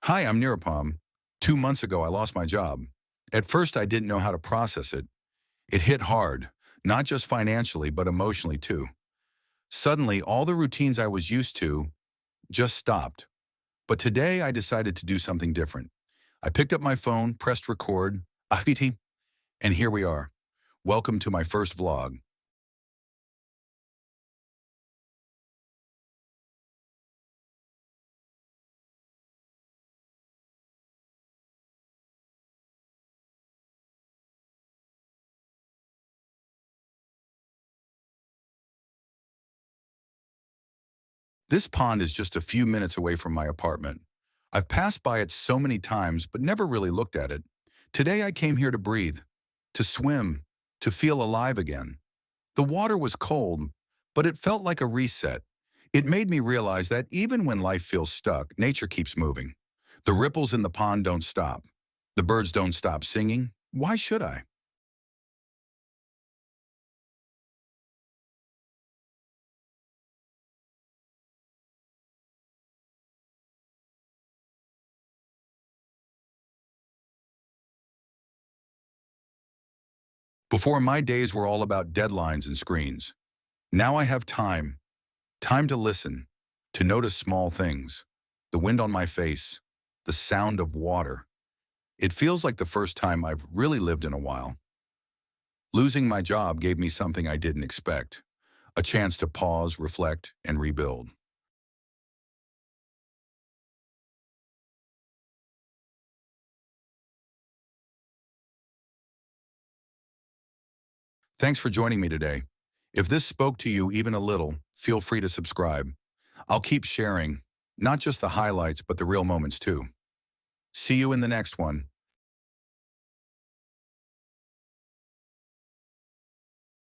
Hi, I'm Nirupam. 2 months ago, I lost my job. At first, I didn't know how to process it. It hit hard, not just financially, but emotionally too. Suddenly, all the routines I was used to just stopped. But today, I decided to do something different. I picked up my phone, pressed record, ahiti, and here we are. Welcome to my first vlog. This pond is just a few minutes away from my apartment. I've passed by it so many times, but never really looked at it. Today, I came here to breathe, to swim, to feel alive again. The water was cold, but it felt like a reset. It made me realize that even when life feels stuck, nature keeps moving. The ripples in the pond don't stop. The birds don't stop singing. Why should I? Before, my days were all about deadlines and screens. Now I have time to listen, to notice small things. The wind on my face, the sound of water. It feels like the first time I've really lived in a while. Losing my job gave me something I didn't expect, a chance to pause, reflect, and rebuild. Thanks for joining me today. If this spoke to you even a little, feel free to subscribe. I'll keep sharing, not just the highlights, but the real moments too. See you in the next one.